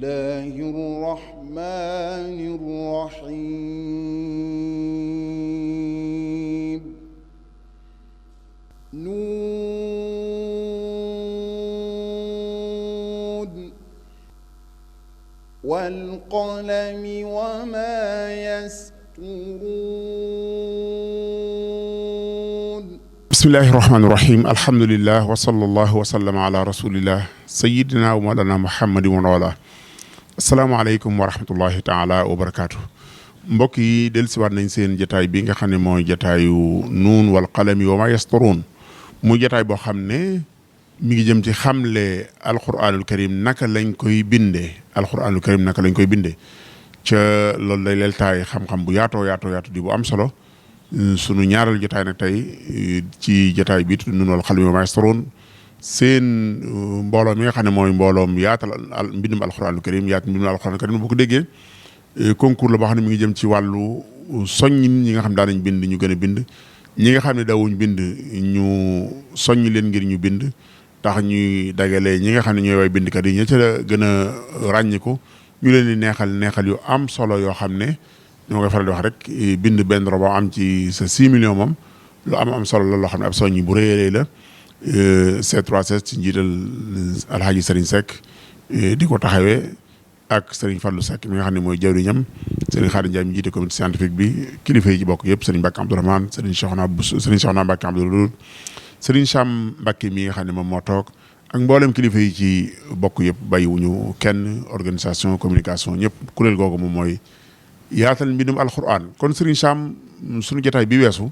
الله الرحمن الرحيم نون والقلم وما يسطرون bismillahi rahmaani rahim alhamdulillah wa sallallahu wa sallama ala rasulillah sayidina wa mawlana muhammadin wa wala asalaamaaleykum wa rahmatullahi taala wa barakaatu mbokk yi dellusiwaat nañ seen jataay bi nga xam ne mooy jataayu nuun wal qalami wa ma yasturuun muy jataay boo xam ne mi ngi jëm ci xamle alquranul karim naka lañ koy bindee alquranul karim naka lañ koy bindee ca loolu day leltaay xam-xam bu yaatoo di bu am solo sunu ñaaral jotaay nag tey ci jotaay bi tudd Nuun wal Qalami wa maa yasturuun seen mbooloo mi nga xam ne mooy mbooloom yaatal mbindum alxuraanul karim bu ko déggee concours la boo xam ne mi ngi jëm ci wàllu soññ ñi nga xam daan nañ bind ñu gën a bind ñi nga xam ne daawuñ bind ñu soññ leen ngir ñu bind tax ñuy dagale ñi nga xam ne ñooy way bindkat yi ña ca gën a ràññiku ñu leen di neexal yu am solo yoo xam ne ñoo koy faral di wax rek bind benn robo am ci sa 6 millions moom lu am solo la loo xam ne ab soññi bu rëy la C3S ci njiital Alhaji Serigne Seck di ko taxawee ak Serigne Fallou Seck mi nga xam ne mooy jawriñam Serigne Khadim Ndiaye mi jiite comité scientifique bi kilifa yi ci bokk yëpp Serigne Mbacke Abdourahmane Serigne Soxna Mbacke Abdoulaye Serigne Cham Mbacke mi nga xam ne moom moo toog ak mboolem kilifa yi ci bokk yëpp bàyyiwuñu kenn organisation communication ñëpp kuréel googu moom mooy yaatal mbindum alquran kon Serigne Cham suñu jotaay bi weesu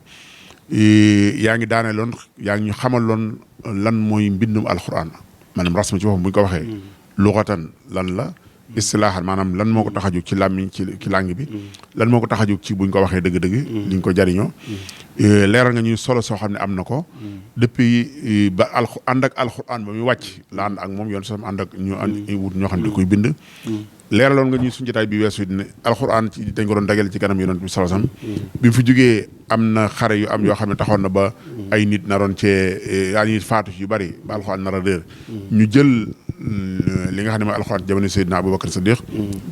yaa ngi daaneeloon yaa ngi ñu xamaloon lan mooy mbindum alquran maanaam rasmu ci boppam bu ñu ko waxee luxatan lan la istilaahan maanaam lan moo ko tax a jóg ci làmmiñ ci langue bi lan moo ko tax a jóg ci buñ ko waxee dëgg-dëgg liñ ko jariñoo leeral nga ñu solo soo xam ne am na ko depuis ba ànd ak alquran ba muy wàcc la ànd ak moom yoon soo ànd ak ñu wut ñoo xam ne di koy bind leeraloon nga ñu suñu jotaay bi weesu ne alxuraan ci dañ ko doon dagale ci kanam yonent bi sallallahu alayhi wasallam bi mu fi jógee am na xare yu am yoo xam ne taxoon na ba ay nit naroon cee yaa nit faatu yu bari ba alxuraan nar a réer ñu jël li nga xam ne mooy alxuraan jamono Seydina Aboubacar Sadiq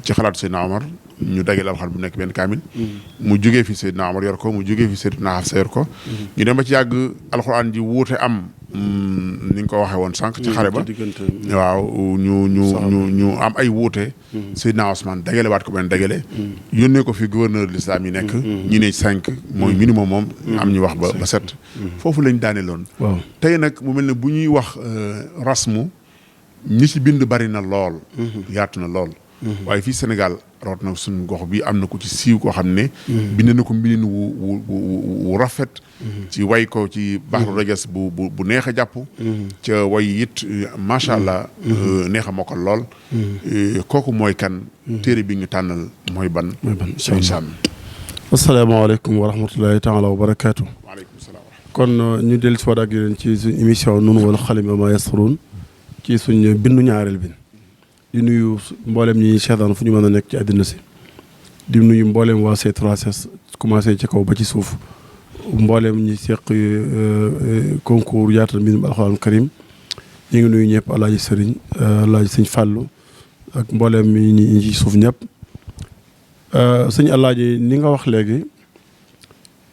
ci xalaatu Seydina Omar ñu dagale alxuraan bu nekk benn kaamil mu jógee fi Seydina Omar yor ko mu jógee fi Seydina Hafsa yor ko ñu dem ba ci yàgg alxuraan ji wuute am ni nga ko waxee woon sànq ci xare ba waaw ñu am ay wuute Seydina Ousmane dagale waat ko benn dagale yónnee ko fi gouverneur de l'islam yi nekk ñi ne 5 mooy minimum moom am ñu wax ba 7 foofu lañ daaneeloon tey nag mu mel ne bu ñuy wax rasmu ñi ci bind bari na lool yaatu na lool waaye fii Sénégal rawat na suñu gox bi am na ko ci siiw koo xam ne bind na ko mbindin wu rafet ci way ko ci baxru rajas bu neex a jàpp ca way it macha allah neex a mokkal lool kooku mooy kan téere bi ñu tànnal mooy ban sëñ Sam asalaamaaleykum wa rahmatullahi taala wa barakaatu waaleykum salaam kon ñu dellu si waat ak yéen ci suñ émission Nuun wal Qalami wa maa yasturuun ci suñ bindu ñaareel bi di nuyu mboolem ñi seetaan fu ñu mën a nekk ci àddina si di nuyu mboolem waa C3S commencé ci kaw ba ci suuf mboolem ñi seq concours yaatal mbindum alxuraan karim ñu ngi nuyu ñëpp alaaji sëriñ alaaji sëñ fàllu ak mboolem ñi ci suuf ñëpp sëñ alaaji ni nga wax léegi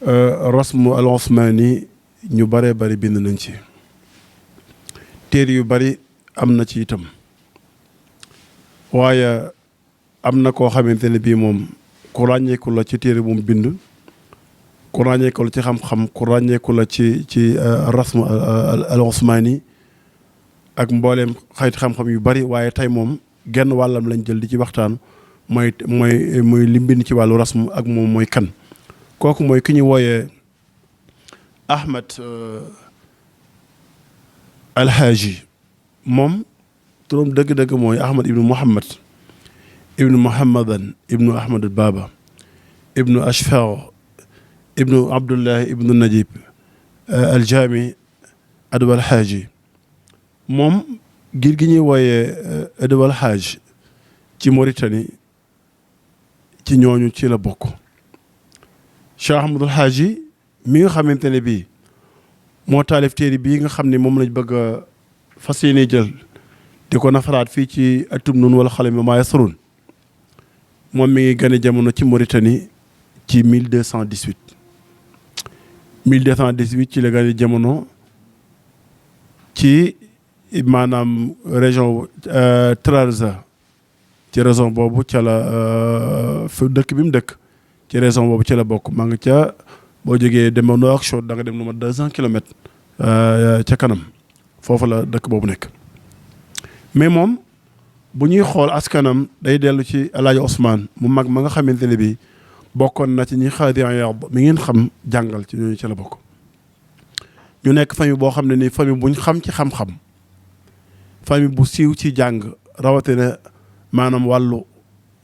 rasmu al osmani ñu baree bari bind nañ ci téere yu bari am na ci itam waaye am na koo xamante ne bii moom ku ràññeeku la ci téere bu mu bind ku ràññeeku la ci xam-xam ku ràññeeku la ci rasmu al osmani ak mbooleem xayit xam-xam yu bari waaye tey moom genn wàllam lañ jël di ci waxtaan mooy li mbind ci wàllu rasmu ak moom mooy kan kooku mooy ki ñu wooyee Ahmed Alhaaji moom turam dëgg-dëgg mooy Ahmad ibnu Muhammad ibnu Muhammadan ibnu Ahmad Baba ibnu Ashfar ibnu Abdullahi ibnu Najib Aljaami Adwal Haaji moom giir gi ñuy wooyee Adwal Haaj ci Mauritanie ci ñooñu ci la bokk Cheikh Ahmadul Haaji mi nga xamante ne bii moo taalif téere bii nga xam ne moom lañ bëgg a fas yéene jël di ko nafaraat fii ci atum nun wala xale mi maa yasruun moom mi ngi gane jamono ci Mauritanie ci 1218 ci la gane jamono ci maanaam région Trarza ci région boobu ca la fi dëkk bi mu dëkk ci région boobu ci la bokk maa ngi ca boo jógee dem Nouakchott da nga dem lu ma 200 kilomètres ca kanam foofu la dëkk boobu nekk mais moom bu ñuy xool askanam day dellu ci El Hadj Ousmane mu mag ma nga xamante ne bii bokkoon na ci ñi Xaadi Iyaad mi ngeen xam jàngal ci ñooñu ci la bokk. ñu nekk famille boo xam ne nii famille buñ xam ci xam-xam famille bu siiw ci jàng rawatina maanaam wàllu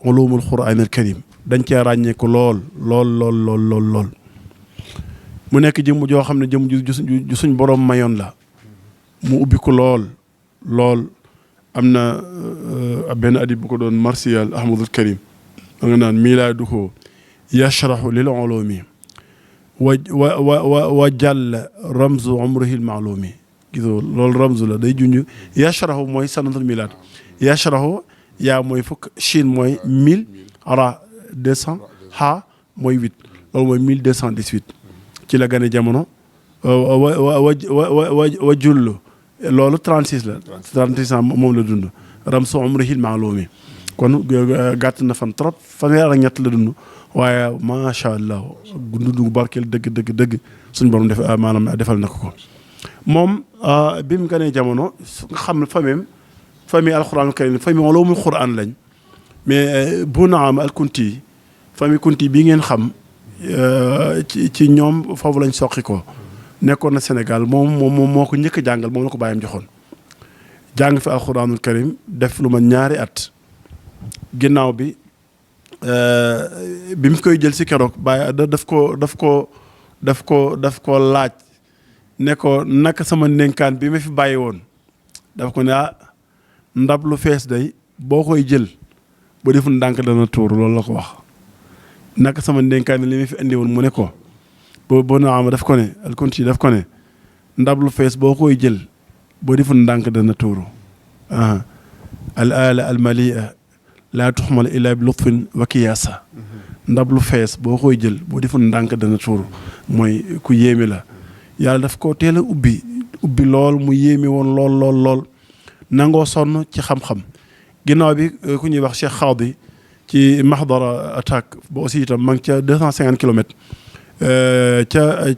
ulumul Qur'aan al Karim dañ cee ràññeeku lool mu nekk jëmm joo xam ne jëmm ju suñ borom mayoon la mu ubbi ko lool am na benn adib bu ko doon marsiyal Ahmadul Karim da nga naan milaaduhu yashrahu lil ulumi wa jàll ramzu umrihi maalumi gisoo loolu ramzu la day junj yashrahu mooy sanatul milaad yashrahu yaa mooy fukk Chine mooy 1000 ara 200 ha mooy 8 loolu mooy 1218 ci la gane jamono wa jullu loolu 36 la 36 ans moom la dund ramzu umrihi maalumi kon gàtt na fan trop fanweer ak ñett la dund waaye macha allah dundu barkeel dëgg suñu borom def maanaam defal na ko moom bi mu gënee jamono nga xam ne famille alxuraan karim famille ulumul Qur'aan lañ mais bu naam al kunti famille kunti bii ngeen xam ci ñoom foofu lañ soqi ko nekkoon na Sénégal moom moo ko njëkk a jàngal moom la ko bàyyam joxoon jàng fi alxuraanul karim def lu ma ñaari at ginnaaw bi mu koy jël si keroog bàyyi daf ko laaj ne ko naka sama ndénkaan bi ma fi bàyyi woon daf ko ne ndab lu fees day boo koy jël ba deful ndànk dana tuur loolu la ko wax naka sama ndénkaan li ma fi indi woon mu ne ko boo na am daf ko ne alkonti daf ko ne ndab lu fees boo koy jël boo deful ndànk dana tuuru al ala al malia laa tuxmal illaa bi lutfin wa kiyaasa ndab lu fees boo koy jël boo deful ndànk dana tuuru mooy ku yéeme la yàlla daf ko teel a ubbi lool mu yéeme woon lool nangoo sonn ci xam-xam ginnaaw bi ku ñuy wax Cheikh Xaadi ci Mahdara attaque ba aussi itam ma ngi ca 250 kilomètres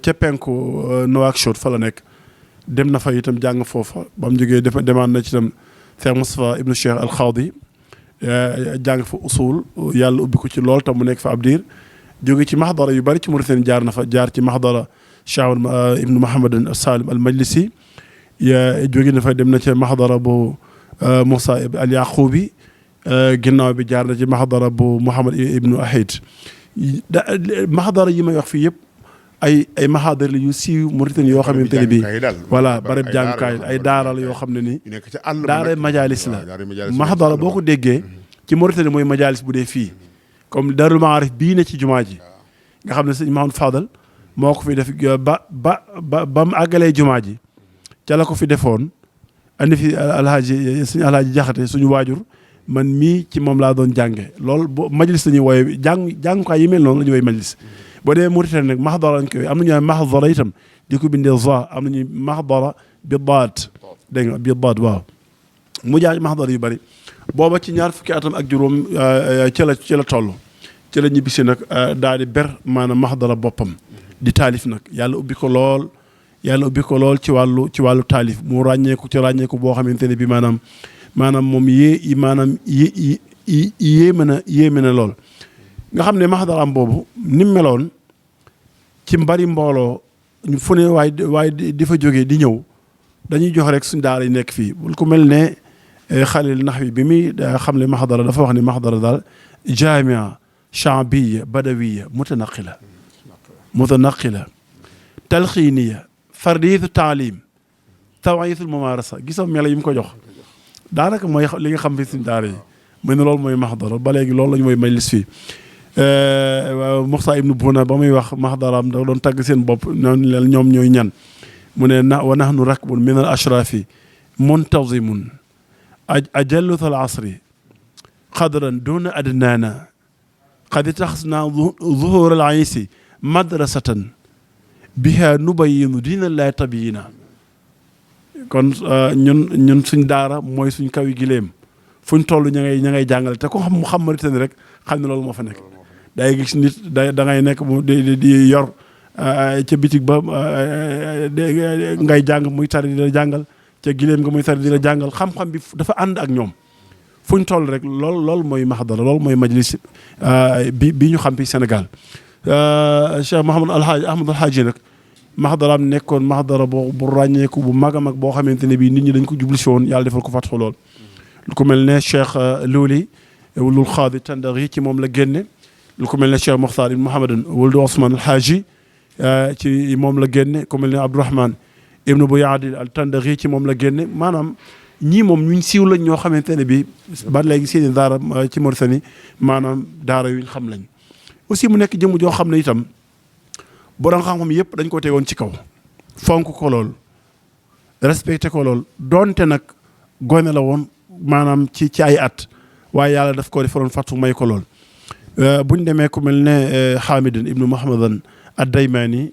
ca penku Nouakchott fa la nekk dem na fa itam jàng foofa ba mu jógee demaan na ci itam Cheikh Moustapha ibnu Cheikh al Xaadi jàng fa usul yàlla ubbi ko ci lool tam mu nekk fa ab diir jóge ci Mahdara yu bari ci Mauritanie jaar na fa jaar ci Mahdara Cheikh ibnu Mohamad Salim al Majlisi jóge na fa dem na ci Mahdara bu Moussa al Yaqubi ginnaaw bi jaar na ci Mahdara bu Mouhamad ibnu Ahid Mahdara yi may wax fii yëpp ay mahadar la yu siiw Mauritanie yoo xamante ne bii voilà barab jàngukaay ay daara la yoo xam ne ni daara majalis la Mahdara boo ko déggee ci Mauritanie mooy majalis bu dee fii comme Darul Maarif bii ne ci jumaa ji nga xam ne sëñ Mahamadou Fadal moo ko fi def ba mu àggalee jumaa ji ca la ko fi defoon andi fi suñu alhaaji jaxate suñu waajur man mii ci moom laa doon jànge loolu bo majlis la ñuy wooye jàngukaay yi mel noonu la ñuy wooye majlis boo dee Mauritanie nag Mahdara lañ koy am nañu Mahdara itam di ko bindee za am nañu Mahdara bi daat dégg nga bi daat waaw mu jaay Mahdara yu bari booba ci ñaar fukki atam ak juróom ci la toll ci la ñibbisi nag daal di ber maanaam Mahdara boppam di taalif nag yàlla ubbi ko lool ci wàllu taalif mu ràññeeku boo xamante ne bi maanaam moom yéeme na lool nga xam ne Mahdaraam boobu ni mu meloon ci mbari mbooloo ñu fu ne waaye di fa jógee di ñëw dañuy jox rek suñ daara yi nekk fii bul ko mel ne Xalil Naxwi bi muy xam ne Mahdara dafa wax ne Mahdara daal jaamia shaabiya badawiya mutanaqila talxiiniya fardiitu taalim tawayitul mumaarasa gisoo melo yi mu ko jox daanaka mooy li nga xam fi suñ daara yi mu ne loolu mooy Mahdara ba léegi loolu la ñu mooy majlis fii Muxtaar ibnu Buna ba muy wax Mahdaraam da doon tagg seen bopp ñoom ñooy ñan mu ne wa nahnu rakbun min al ashrafi muntazimun ajallut al asri qadran duna adnaana qad taxasna zuhur al aysi madrasatan biha nubayinu diinallahi tabyina kon ñun suñ daara mooy suñ kaw yi gileem fuñ toll ña ngay jàngale te ko xam Mauritanie rek xam ne loolu moo fa nekk day gis nit da ngay nekk di yor ca bitig ba ngay jàng muy tari di la jàngal ca gileem nga muy tari di la jàngal xam-xam bi dafa ànd ak ñoom fuñ toll rek loolu mooy maxdara loolu mooy majlis bi ñu xam fi Sénégal Cheikh Mouhamed Alhaji Ahmad Alhaji nag maxdaraam nekkoon maxdara bu ràññeeku bu mag a mag boo xamante ne bii nit ñi dañ ko jublu si woon yàlla defal ko fatxu lool lu ko mel ne Cheikh Louli wulul Xaadi Tandari ci moom la génne lu ko mel ne Cheikh Mokhtar ibn Mouhamadan wuldu Ousmane Alhaji ci moom la génne ku mel ne Abdourahman ibnu Bouyadi al Tandari ci moom la génne maanaam ñii moom ñuñ siiw lañ ñoo xamante ne bii ba léegi seeni daara ci Mauritanie maanaam daara yuñ xam lañ aussi mu nekk jëmm joo xam ne itam borom xam-xam yëpp dañ ko tegoon ci kaw fonk ko lool respecté ko lool donte nag gone la woon maanaam ci ay at waaye yàlla daf ko defaroon fàttu may ko lool buñ demee ku mel ne Hamidun ibnu Mahamadan ad-Daymani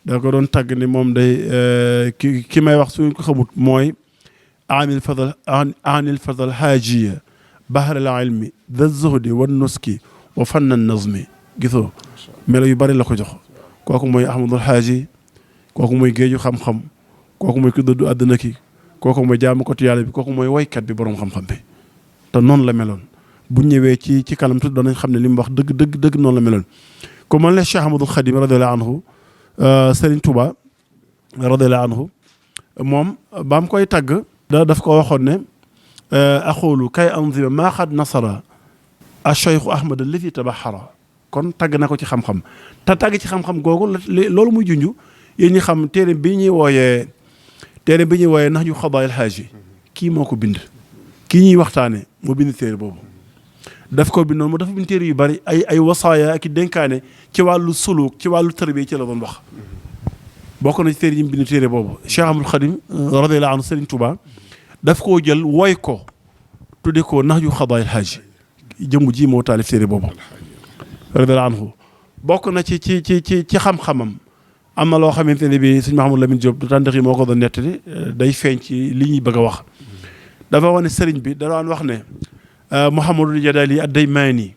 da ko doon tàgg ni moom day ki may wax suñ ko xamut mooy anil fadal haajiya bahar al ilmi da zuhdi wa nuski wa fanna nazmi gisoo melo yu bari la ko jox kooku mooy Ahmadul Haaji kooku mooy géeju xam-xam kooku mooy ku dëddu àdduna ki kooku mooy jaamukatu yàlla bi kooku mooy waykat bi borom xam-xam bi te noonu la meloon bu ñëwee ci kanam tuuti danañ xam ne li mu wax dëgg noonu la meloon comme man la Cheikh Ahmadul Xadim radiyallahu anhu Serigne Touba radiyallahu anhu moom ba mu koy tagg daf ko waxoon ne axoolu kay anzima maa xad nasara a cheikhu ahmad alladi tabaxara kon tagg na ko ci xam-xam te tagg ci xam-xam googu loolu muy junj yéen ñi xam téere bi ñuy wooyee nax ju xadaayil xaaji kii moo ko bind kii ñuy waxtaane moo bind téere boobu daf ko bindoon mu dafa bind téere yu bari ay wasaaya ak i dénkaane ci wàllu suluk ci wàllu tarbiya ci la doon wax bokk na ci téere yi mu bind téere boobu Cheikh Ahmadul Xadim radiyallahu anhu Serigne Touba daf koo jël woy ko tudde ko nax ju xadaayil xaaji jëmm ji moo taalif téere boobu radiyallahu anhu bokk na ci xam-xamam am na loo xamante ne bii sëñ Mahamadou Lamine Diop du tàndax yi moo ko doon nettali day feeñ ci li ñuy bëgg a wax dafa wax ne sëriñ bi da daan wax ne Mouhamadul Jadali ad-Daymani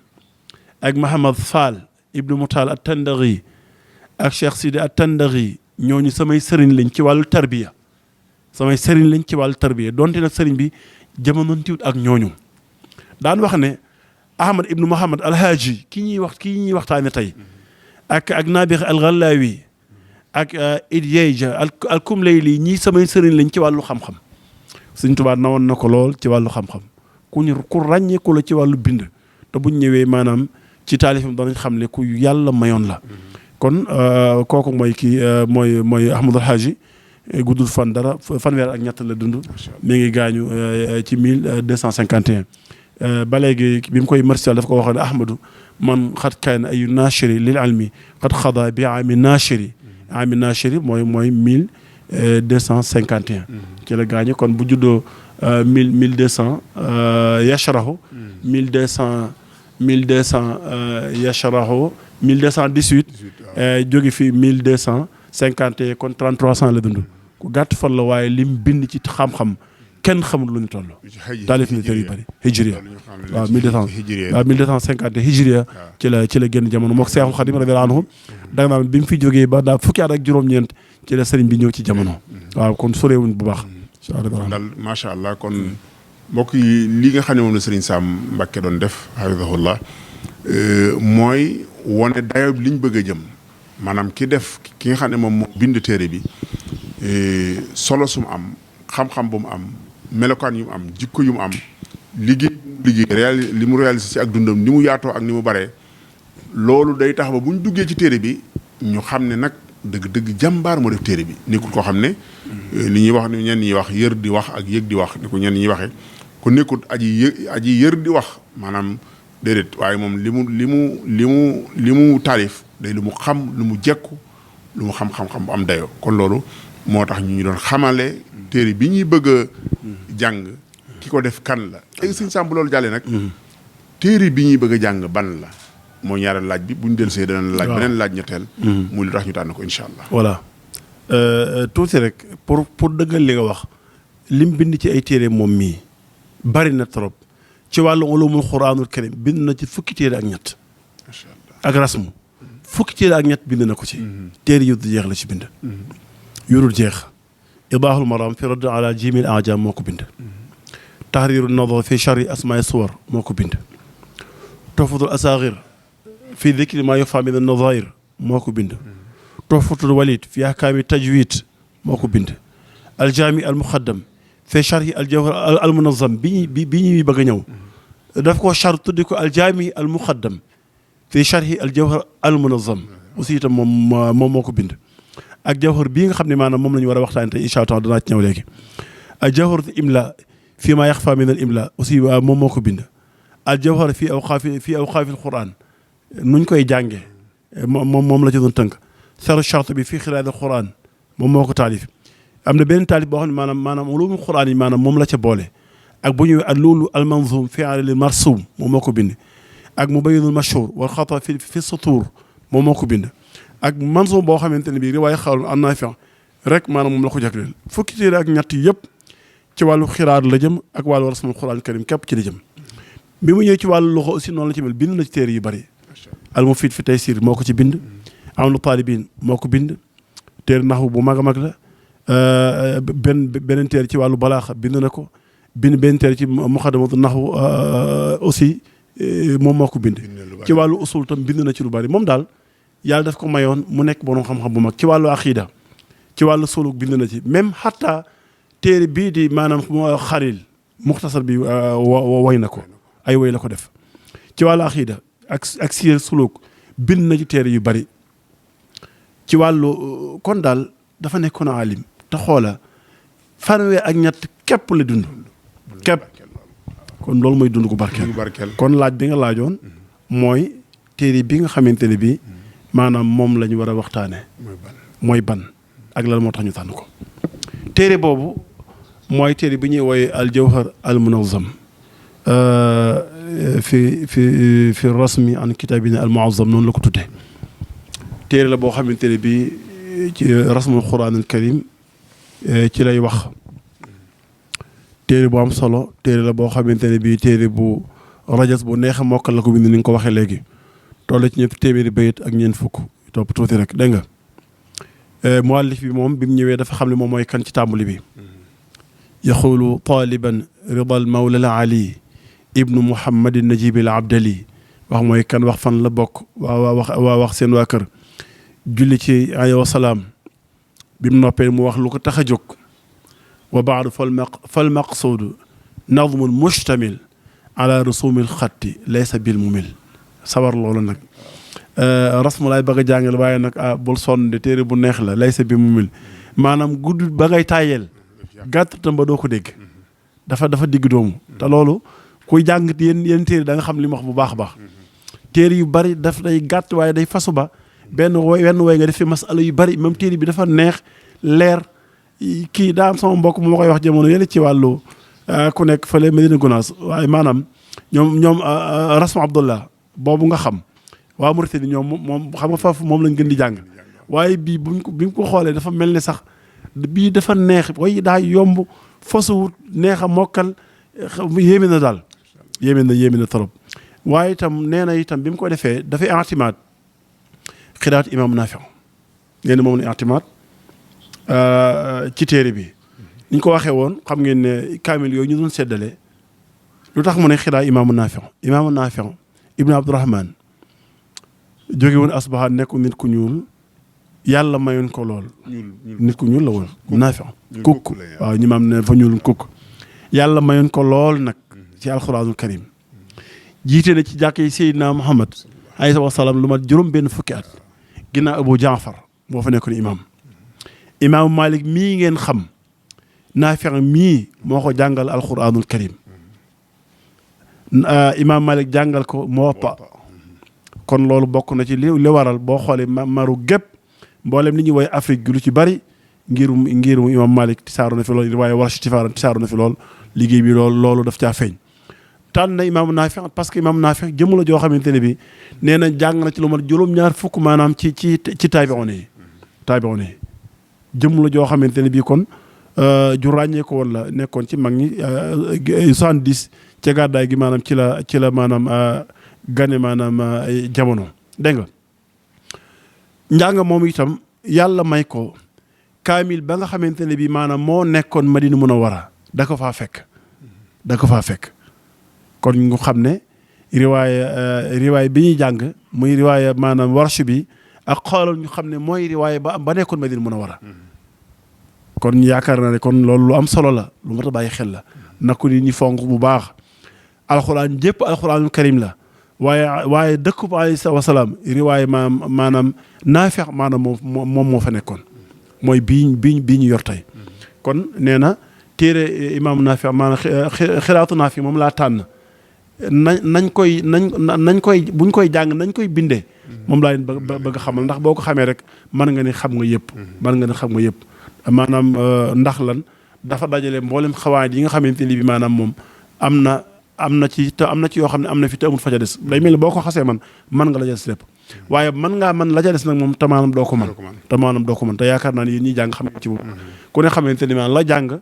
ak Mahamad Fall ibnu Mutal at-Tandari ak Cheikh Sidi at-Tandari ñooñu samay sëriñ lañ ci wàllu tarbiya donte nag sëriñ bi jamonontiwut ak ñooñu daan wax ne Ahmad ibnu Muhammad Alhaaji kii ñuy waxtaane tey ak Nabix al-Ghallawi ak Idyeja al-Kumlayli ñii samay sëriñ lañ ci wàllu xam-xam Sëriñ Tuubaa nawoon na ko lool ci wàllu xam-xam ku ràññeeku la ci wàllu bind te buñ ñëwee maanaam ci taalifam danañ xam ne ku yàlla mayoon la kon kooku mooy mooy Ahmadul Haaji guddul fan dara fanweer ak ñett la dund mi ngi gaañu ci 1251 ba léegi bi mu koy marsial dafa ko waxoon ne Ahmadu man xat kaana ayu naachiri lil ilmi xat xada bi ami naachiri mooy 1251 ci la gaañu kon bu juddoo 1200 yashrahu 1200 yashrahu 1218 jóge fi 1251 kon 33 ans la dund ku gàtt fan la waaye lim bind ci xam-xam kenn xamul lu ñu toll. taalif na téere yu bëri hijriya waaw 1250 hijriya ci la génn jamono mook Seexul Xadim radiyallaahu anhu da nga naan bi mu fi jógee ba daal fukki at ak juróom-ñeent ci la sëriñ bi ñëw ci jamono waaw kon sorewuñ bu baax. daal macha allah kon mbokk yi li nga xam ne moom la sëriñ Sam Mbacké doon def hafizahullah mooy wane dayo liñ bëgg a jëm maanaam ki nga xam ne moom moo bind téere bi solo su mu am xam-xam bu mu am melokaan yu mu am jikko yu mu am liggéey li mu réalisé ci ak dundam ni mu yaatoo ak ni mu baree loolu day tax ba bu ñu duggee ci téere bi ñu xam ne nag dëgg jàmbaar moo def téere bi nekkul koo xam ne li ñuy wax ni ñenn ñi wax yër di wax ak yëg di wax ni ko ñenn ñi waxee ku nekkul aji yër di wax maanaam déedéet waaye moom li mu taalif day lu mu xam lu mu jekku lu mu xam-xam bu am dayoo kon loolu moo tax ñu doon xamale téere bi ñuy bëgg a jàng ki ko def kan la léegi sëñ Sam bu loolu jàllee nag téere bi ñuy bëgg a jàng ban la moo ñaareel laaj bi bu ñu dellusee danañ laaj beneen laaj ñetteel muy lu tax ñu tànn ko incha allah voilà tuuti rek pour dëggal li nga wax lim bind ci ay téere moom mii bari na trop ci wàllu ulumul quraanul karim bind na ci fukki téere ak ñett macha allah ak rasmu fukki téere ak ñett bind na ko ci téere yu du jeex la ci bind yurul jeex idaahul maram fi radd ala jimil ajam moo ko bind tahriru nadar fi charri asmaai suwar moo ko bind tuhfatul asaghir fi dikri ma yufa min an-nadhair moo ko bind tuhfatul walid fi ahkaami tajwid moo ko bind aljaami almuqaddam fi charhi aljawhar almunazam bi ñuy bëgg a ñëw daf ko char tuddi ko aljaami almuqaddam fi charhi aljawhar almunazam aussi itam moom moo ko bind ak jawhar bii nga xam ne maanaam moom la ñu war a waxtaanee tey incha allah danaa ci ñëw léegi al jawhar imla fii maa yaxfa min al imla aussi moom moo ko bind al jawhar fii awqaafi alquran nuñ koy jàngee moom la ci doon tënk saru charte bi fii xiraat alquran moom moo ko taalif am na benn taalif boo xam ne maanaam ulumul quran yi maanaam moom la ca boole ak bu ñëwee al luulu al manzum fi alil marsum moom moo ko bind ak mubayyinul mashhur wal xata fi sutur moom moo ko bind ak manzum boo xamante ne bii riwaaya xawlun an Naafi' rek maanaam moom la ko jagleel fukki téere ak ñett yëpp ci wàllu xiraat la jëm ak wàllu rasmul quran karim képp ci la jëm bi mu ñëw ci wàllu loxo aussi noonu la ci mel bind na ci téere yu bëri al mufid fi taysir moo ko ci bind amnu taalibin moo ko bind téere naxwu bu mag a mag la beneen téere ci wàllu balaaxa bind na ko benn téere ci muqaddamatu naxwu aussi moom moo ko bind ci wàllu usul tam bind na ci lu bari moom daal yàlla daf ko mayoon mu nekk borom xam-xam bu mag ci wàllu aqida ci wàllu suluk bind na ci même xatta téere bii di maanaam xalil muxtasar bi way na ko ay way la ko def ci wàllu aqida ak siir suluk bind na ci téere yu bari ci wàllu kon daal dafa nekkoon alim te xoola fanweer ak ñett képp la dund képp kon loolu mooy dund gu barkeel kon laaj bi nga laajoon mooy téere bi nga xamante ne bi maanaam moom la ñu war a waxtaane mooy ban ak lan moo tax ñu tànn ko téere boobu mooy téere bi ñuy wooye al jawhar al munazzam fi rasmi an kitabina al muazzam noonu la ko tuddee téere la boo xamante ne bi ci rasmul quran al karim ci lay wax téere bu am solo téere la boo xamante ne bii téere bu rajas bu neex a mokkal la ko bind ni nga ko waxee léegi toll ci ñëpp téeméeri bayit ak ñeent fukk topp tuuti rek dégg nga muallif bi moom bi mu ñëwee dafa xam ne moom mooy kan ci tàmbali bi yaxulu taliban ridal mawla al ali ibnu muhammadin najibil abdali wax mooy kan wax fan la bokk waa wax seen waa kër julli ci alayhi wa salaam bi mu noppee mu wax lu ko tax a jóg wa baadu fal maqsuudu nadmun mushtamil ala rusumil xatti laysa bil mumil sawar loolu nag rasmu laay bëgg a jàngal waaye nag bul sonn de téere bu neex la laysa bil mumil maanaam gudd ba ngay tàyyeel gàtt tam ba doo ko dégg dafa digg doomu te loolu kuy jàng yéen téere da nga xam li mu wax bu baax a baax téere yu bari daf day gàtt waaye day fasu ba wenn woy nga def fi masala yu bari même téere bi dafa neex leer kii daa am sama mbokk mu ma koy wax jamono yële ci wàllu ku nekk fële Medina Gounass waaye maanaam ñoom rasmu Abdullah boobu nga xam waa Mauritanie moom xam nga foofu moom lañ gën di jàng waaye bii bi mu ko xoolee dafa mel ni sax bii dafa neex way daa yomb fasuwut neex a mokkal yéeme na daal yéeme na trop waaye itam nee na itam bi mu ko defee dafay atimaat xiraat imam Naafi' nee na moom la atimaat ci téere bi ni ñu ko waxee woon xam ngeen ne kaamil yooyu ñu doon seddale lu tax mu ne xiraa imaamu Naafi' ibnu Abdurahman jóge woon Asbahaan nekk nit ku ñuul yàlla mayoon ko lool nit ku ñuul la woon Naafi' kukk waaw ñi maam ne fa ñuul kukk yàlla mayoon ko lool nag ci alxuraanul karim jiite na ci jàkk yi Seydina Muhammad alayhi wa salaam lu mat juróom benn fukki at ginnaaw Abu Jaafar moo fa nekkoon imaamu Malik mii ngeen xam Naafi' mii moo ko jàngal alxuraanul karim imaam Malik jàngal ko Muwatta kon loolu bokk na ci li waral boo xoolee maru gépp mboolem li ñuy woy Afrique gi lu ci bari ngirum imaam Malik tisaaru na fi lool waaye Warsh tisaaru na fi lool liggéey bi loolu daf caa feeñ. tànn na imaamu Naafi parce que imaamu Naafi jëmm la joo xamante ne bi nee na jàng na ci lu mat juróom-ñaar fukk maanaam ci taabi'oon yi jëmm la joo xamante ne bii kon ju ràññee ko woon la nekkoon ci mag ñi 70 ca gàddaay gi maanaam ci la maanaam gane maanaam jamono dégg nga njàng moom itam yàlla may ko kaamil ba nga xamante ne bii maanaam moo nekkoon Madina Munawwara da ko faa fekk kon ñu xam ne riwaaya bi ñuy jàng muy riwaaya maanaam warsh bi ak xoolal ñu xam ne mooy riwaaya ba nekkoon Madina Munawwara kon yaakaar naa ne kon loolu lu am solo la lu mat a bàyyi xel la na ko nit ñi fonk bu baax alxuraan jëpp alxuraanul karim la waaye dëkk bu alayhi wasalaam riwaaya maanaam Naafi maanaam moom moo fa nekkoon mooy bii ñu yor tey kon nee na téere imaamu Naafi maanaam xiraatu Naafi moom laa tànn nañ koy buñ koy jàng nañ koy bindee moom laa leen bëgg a xamal ndax boo ko xamee rek mën nga ne xam nga yëpp maanaam ndax lan dafa dajale mboolem xawaayit yi nga xamante ni bi maanaam moom am na ci yoo xam ne am na fi te amul fa ca des day mel ni boo ko xasee mën nga la ca des lépp waaye mën ngaa mën la ca des nag moom te maanaam doo ko mën te yaakaar naa ne yéen ñiy jàng xam ci boobu ku ne xamante ni maanaam la jàng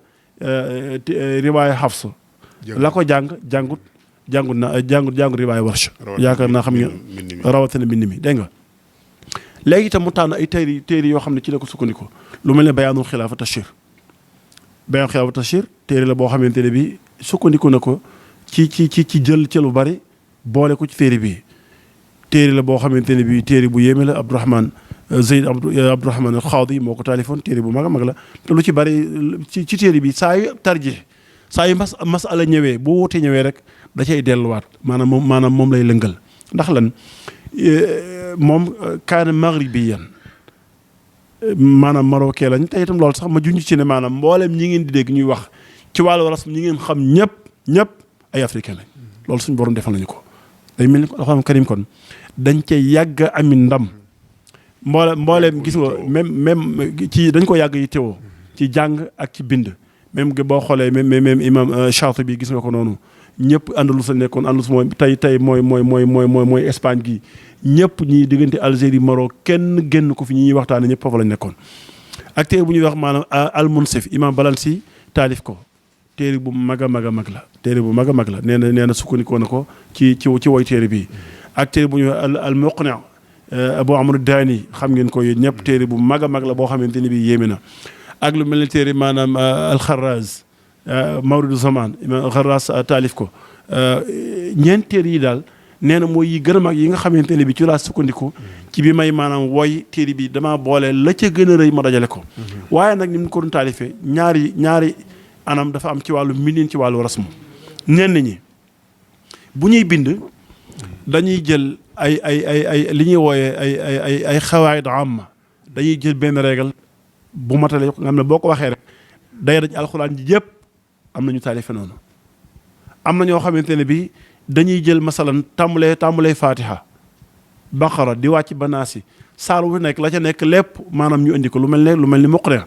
riwaaya Hafs la ko jàngut riwaaya Warsh yaakaar naa xam ngeen rawatina mbind mi dégg nga léegi itam mu tànn ay téere yoo xam ne ci la ko sukkandiku lu mel ne Bayaanul Xilaafa Tashriir téere la boo xamante ne bi sukkandiku na ko ci jël lu bari boole ko ci téere bi téere la boo xamante ne bi téere bu yéeme la Abdourahman Zeyd Abdourahman al-Xaadi moo ko taalifoon téere bu mag a mag la te lu ci bari ci téere bi saa yu tarjih saa yu masala ñëwee bu wuute ñëwee rek da cay delluwaat maanaam moom lay lëngal ndax lan moom kaana maghribiyan maanaam marocain lañ te itam loolu sax ma junj ci ne maanaam mboolem ñi ngeen di dégg ñuy wax ci wàllu rasm ñi ngeen xam ñëpp ay africain lañ loolu suñu borom defal nañu ko day mel ni alxuraan karim kon dañ cay yàgg ami ndam mbooleem gis nga même ci dañ ko yàgg yi teewoo ci jàng ak ci bind même boo xoolee même imam Shaatibi gis nga ko noonu ñëpp Andalus la nekkoon Andalus mooy tey mooy Espagne gi ñëpp ñi diggante Algérie Maroc kenn génn ko fi ñuy waxtaane ñëpp foofu lañ nekkoon ak téere bu ñuy wax maanaam al-Munsif imam Balansi taalif ko téere bu mag a mag la nee na sukkandikoo na ko ci woy téere bii ak téere bu ñuy wax al-Muqni Abu Amr Daani xam ngeen ko yéen ñëpp téere bu mag a mag la boo xamante ni bii yéeme na ak lu mel ne téere maanaam al-Kharraz Mawridu Zaman imam al-Kharraz taalif ko ñeent téere yi daal nee na mooy yi gën a mag yi nga xamante ne bi ci laa sukkandiku ci bi may maanaam woy téere bi damaa boole la ca gën a rëy ma dajale ko waaye nag ni mu ko doon taalifee ñaari anam dafa am ci wàllu mbindin ci wàllu rasmu ñenn ñi bu ñuy bind dañuy jël ay li ñuy wooyee ay xawaayid amma dañuy jël benn règle bu matale nga xam ne boo ko waxee rek day daj alxuraan ji yëpp am na ñu taalife noonu am na ñoo xamante ne bi dañuy jël masalan tàmbalee fatiha baqara di wàcc ba naasi saar wu nekk la ca nekk lépp maanaam ñu indi ko lu mel ni muqri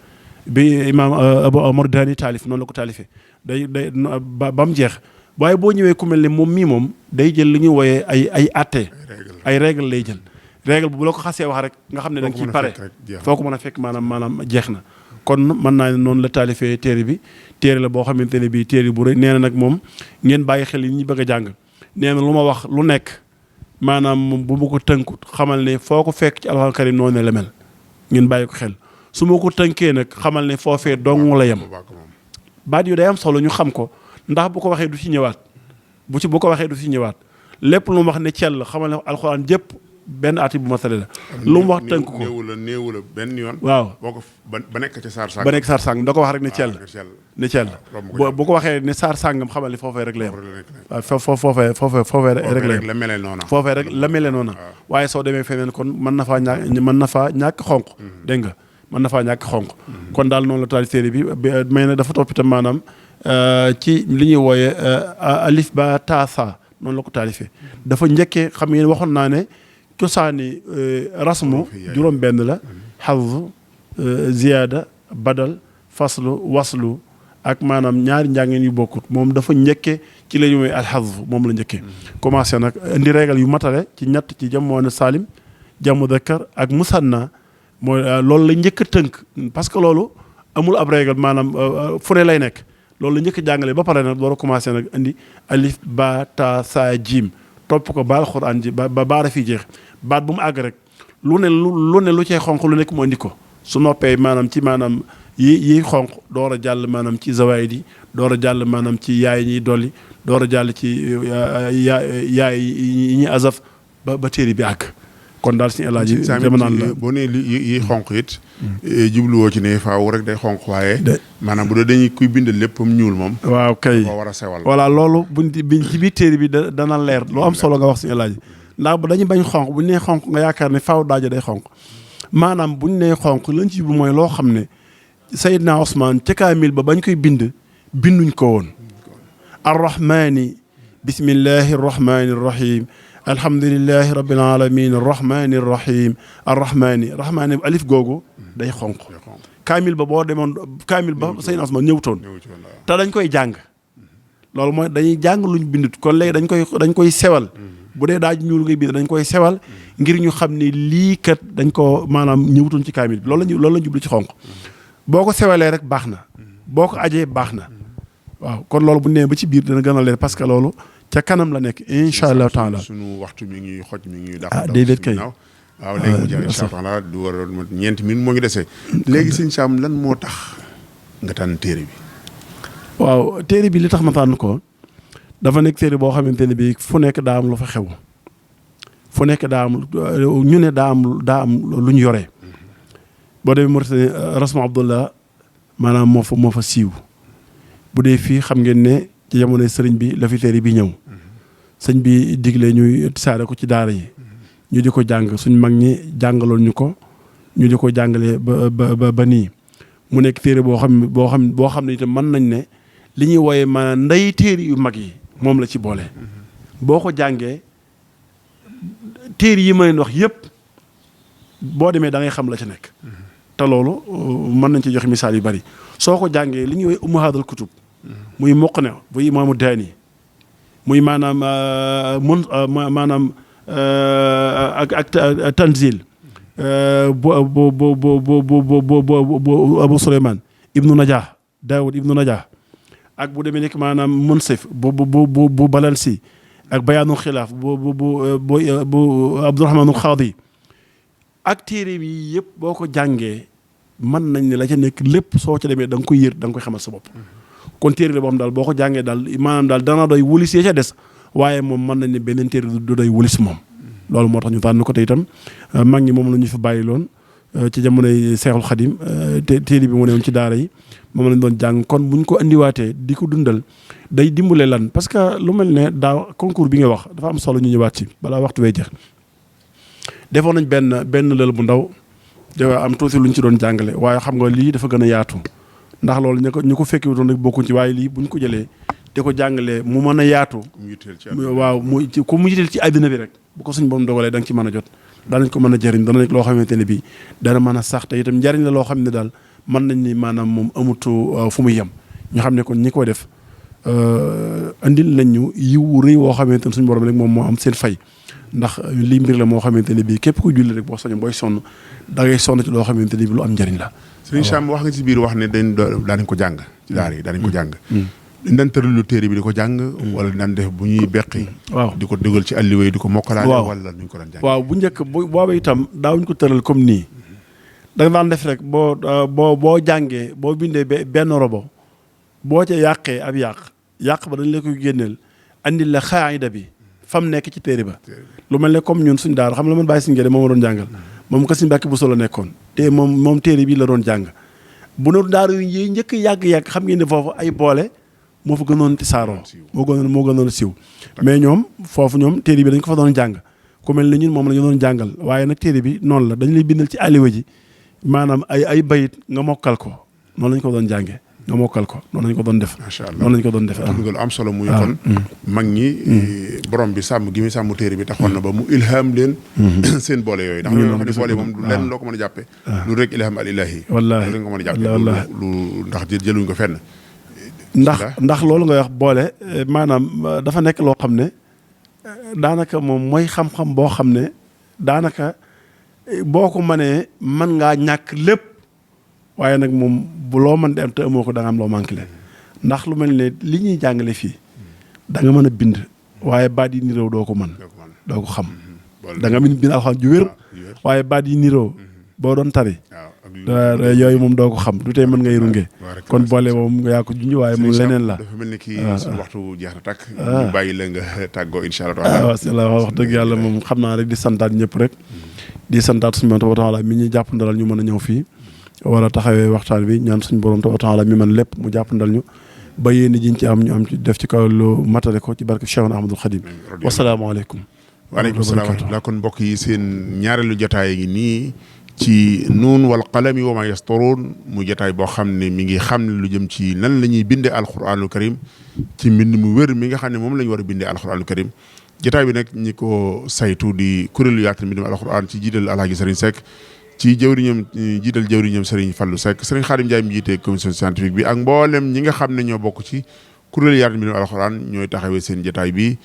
bi imaam Abu Amr Daani taalif noonu la ko taalifee day ba mu jeex waaye boo ñëwee ku mel ne moom day jël li ñuy wooyee ay atte ay règle lay jël règle bu la ko xasee wax rek nga xam ne da nga ciy pare foo ko mën a fekk maanaam jeex na kon mën naa ne noonu la taalifee téere bi téere la boo xamante ne bii téere bu rëy nee na nag moom ngeen bàyyi xel yi ñu bëgg a jàng nee na lu ma wax lu nekk maanaam bu ma ko tënkut xamal ne foo ko fekk ci alxuraan karim noonu la mel ngeen bàyyi ko xel su ma ko tënkee nag xamal ne foofee dong la yem baat yu day am solo ñu xam ko ndax bu ko waxee du ci ñëwaat bu ko waxee du ci ñëwaat lépp lu mu wax ne cell xamal ne alxuraan jëpp benn ati bu matale la lu mu wax tënk ko néewu la benn yoon waaw boo ko ba nekk ci saar sàngam da ko wax rek ne cell bu ko waxee ne saar sàngam xamal ne foofee rek la yem waaw foofee rek la yem foofee rek la mele noona waaye soo demee feneen kon mën na faa ñàkk xonq dégg nga mën na faa ñàkk xonq kon daal noonu la taal téere bi may na dafa topp itam maanaam ci li ñuy wooye alif ba taasa noonu la ko taalifee dafa njëkkee xam ngeen waxoon naa ne cosaani rasmu juróom benn la xaz ziyaada badal faslu waslu ak maanaam ñaari njàngeen yu bokkut moom dafa njëkkee ci la ñu mooy alxazf moom la njëkkee commencé nag indi régal yu matale ci ñett ci jamono salim jamu dakkar ak musanna mooy loolu la njëkk a tënk parce que loolu amul ab régal maanaam fu ne lay nekk loolu la njëkk a jàngale ba pare nag door a commencé nag indi alif ba ta sa jim topp ko ba alxuraan ji ba baara fii jeex baat bu mu àgg rek lu ne lu cay xonq lu nekk mu indi ko su noppee maanaam ci maanaam yi xonq door a jàll maanaam ci zawaayid yi door a jàll maanaam ci yaay ñuy dolli door a jàll ci yaay yi ñuy azaf ba téere bi àgg kon daal suñu elaaji dama naan la boo nee yi xonq it jubluwoo ci ne faaw rek day xonq waaye maanaam bu dee dañuy kuy bind léppam ñuul moom waaw kay war a sewal voilà loolu biñ ci biir téere bi dana leer lu am solo nga wax suñu elaaji ndax bu dañu bañ xonq buñ nee xonq nga yaakaar ne faaw daajo day xonq maanaam buñ nee xonq lañ ci bu mooy loo xam ne Seydina Ousmane ca kaamil ba bañ koy binduñ ko woon arrahmani bismillahi arrahmani arrahim alhamdulillahi rabbil alamin arrahmani arrahim arrahmani alif googu day xonq kaamil ba boo demoon kaamil ba Seydina Ousmane ñëwutoon te dañ koy jàng loolu mooy dañuy jàng luñ bindut kon léegi dañ koy sewal bu dee daaj ñuul ngay bind dañ koy sewal ngir ñu xam ne lii kat dañ ko maanaam ñëwutoon ci kaamil bi loolu la jublu ci xonq boo ko sewalee rek baax na boo ko ajee baax na waaw kon loolu bu nee ba ci biir dana gën a leer parce que loolu ca kanam la nekk incha allah taala suñu waxtu mi ngi xoj mi ngi dàq déedéet kay waaw léegi mu jeex incha allah du war a ñeenti minutes moo ngi desee léegi sëñ Sam lan moo tax nga tànn téere bi waaw téere bi li tax ma tànn ko dafa nekk téere boo xamante ne bii fu nekk daa am lu fa xew fu nekk daa am ñu ne daa am lu ñu yoree boo demee Mauritanie Rasma Abdullah maanaam moo fa siiw bu dee fii xam ngeen ne ci jamonoy sëriñ bi la fi téere bi ñëw sëñ bi digle ñuy saare ko ci daara yi ñu di ko jàng suñ mag ñi jàngaloon ñu ko ñu di ko jàngale ba nii mu nekk téere boo xam ne itam mën nañ ne li ñuy wooye maanaam nday téere yu mag yi moom la ci boole boo ko jàngee téere yi ma leen wax yëpp boo demee da ngay xam la ci nekk te loolu mën nañ ci joxe misaal yu bari soo ko jàngee li ñuy woy ummahaadul kutub muy Muqni bu imaamu Daani muy maanaam ak Tanzil bu Abu Suleymaan ibnu Najah Daawud ibnu Najah ak bu demee nekk maanaam Munsif bu Balalsi ak Bayaanul Xilaaf bu Abdurahmaanul Xaadi ak téere bi yëpp boo ko jàngee mën nañ ne la ca nekk lépp soo ca demee da nga koy yër da nga koy xamal sa bopp kon téere la boo xam daal boo ko jàngee daal maanaam daal dana doy wulis ya ca des waaye moom mën nañ ne beneen téere du doy wulis moom loolu moo tax ñu tànn ko te itam mag ñi moom la ñu fi bàyyi loon ci jamonoy Seexul Xadim te téere bi mu ne woon ci daara yi moom lañ doon jàng kon buñ ko andiwaatee di ko dundal day dimbale lan parce que lu mel ne daaw concours bi nga wax dafa am solo ñu ñëwaat ci balaa waxtu wee jeex defoon nañ benn lël bu ndaw dafa am tuuti lu ñu ci doon jàngale waaye xam nga lii dafa gën a yaatu ndax loolu ñu ko fekki wutoon rek bokkuñ ci waaye lii buñ ko jëlee di ko jàngalee mu mën a yaatu waaw ku mu yitteel ci àddina bi rek bu ko suñ borom dogalee da nga ci mën a jot danañ ko mën a jëriñ dana nekk loo xamante ne bii dana mën a sax te itam njariñ la loo xam ne daal mën nañ ni maanaam moom amutu fu muy yem ñu xam ne kon ñi koy def andil nañ ñu yiwu rëy woo xamante ne suñu borom rek moom moo am seen fay ndax lii mbir la moo xamante ne bii képp ku julli rek boo soño booy sonn da ngay sonn ci loo xamante ne bii lu am njëriñ la. Sëriñ Sam wax nga ci biir wax ne daanañ ko jàng ci daara yi daanañ ko jàng. dañ daan tëralu téere bi di ko jàng. wala daan def bu ñuy beqi. waaw di ko dugal ci alliway di ko mokkalaale. wala nuñ ko daan jàng. waaw bu njëkk booba itam daawuñ ko tëral comme nii da nga daan def rek boo jàngee boo bindee benn robo boo ca yàqee ab yàq ba dañ la koy génneel andil la xaayida bi fam nekk ci téere ba lu mel ne comme ñun suñ daara xam la man bàyyi suñ gede moom ma doon jàngal moom ko suñ Mbàkke Buso la nekkoon te moom téere bi la doon jàng bu na daara yu yi njëkk yàgg-yàgg xam ngeen ne foofu ay boole moo fa gënoon ti saaroo moo gënoon siw mais ñoom foofu ñoom téere bi dañ ko fa doon jàng ku mel ne ñun moom la ñu doon jàngal waaye nag téere bi noonu la dañ lay bindal ci aliwa ji maanaam ay bayit nga mokkal ko noonu lañ ko doon jàngee nga mokkal ko noonu lañ ko doon def. macha allah noonu lañ ko doon defee. lu am solo muy kon. mag ñi. borom bi sàmm gi muy sàmm téere bi taxoon na ba mu ilham leen. seen boole yooyu. ndax loolu xam ne boole moom du lenn loo ko mën a jàppee. lu rek ilham al ilahi. wallaahi lu rek nga mën a jàppee. lu ndax jëluñ ko fenn. ndax loolu nga wax boole maanaam dafa nekk loo xam ne daanaka moom mooy xam-xam boo xam ne daanaka boo ko mënee mën ngaa ñàkk lépp waaye nag moom bu loo mën di am te amoo ko da nga am loo manqué leen ndax lu mel ne li ñuy jàngale fii da nga mën a bind waaye baat yi niroo doo ko mën doo ko xam da nga bind alxuraan ju wér waaye baat yi niroo boo doon tari yooyu moom doo ko xam du tey mën ngay runge kon boole moom yaa ko junj waaye moom leneen la dafa mel ni kii suñu waxtu jeex na takk ñu bàyyi la nga tàggoo incha allah wax dëgg yàlla moom xam naa rek di santaat ñëpp rek di santaat suñu borom taala mi ñuy jàpp ndalal ñu mën a ñëw fii war a taxawee waxtaan bi ñaan suñu borom taala mi man lépp mu jàpp ndal ñu ba yéen jiñ ci am ñu am ci def ci kaw lu matale ko ci barke Cheikh Ahmadul Khadim wasalaamaaleykum waaleykum salaam wa rahmatulah kon mbokk yi seen ñaareelu jotaay ngi nii ci nuun wal qalami wa ma yasturuun mu jotaay boo xam ne mi ngi xam ne lu jëm ci nan la ñuy bindee alquranul karim ci mbind mu wér mi nga xam ne moom la ñu war a bindee alquranul karim jotaay bi nag ñi ko saytu di kuréelu yaatal mbindum alquran ci jiital Alhaji Serigne Seck ci jëwriñam jiital jëwriñam Serigne Fallou Seck Serigne Khadim Ndiaye mi jiite commission scientifique bi ak mboolem ñi nga xam ne ñoo bokk ci kuréelu yaatal mbindum alquran ñooy taxawee seen jotaay bi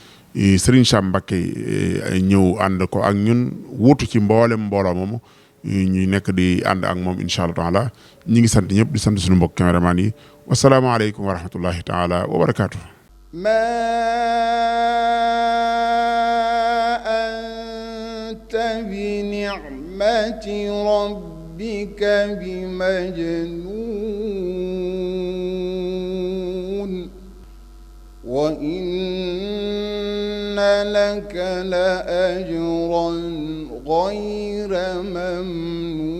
Serigne Sam Mbacké ñëw ànd ko ak ñun wuutu ci mboolem mbooloo moomu ñu nekk di ànd ak moom incha allah taala ñi ngi sant ñëpp di sant suñu mbokk caméraman yi wasalaamaaleykum wa rahmatullahi taala wa barakaatu. ma anta bi ni'mati rabbika bi majnun wa inna laka la ajran غير ممنون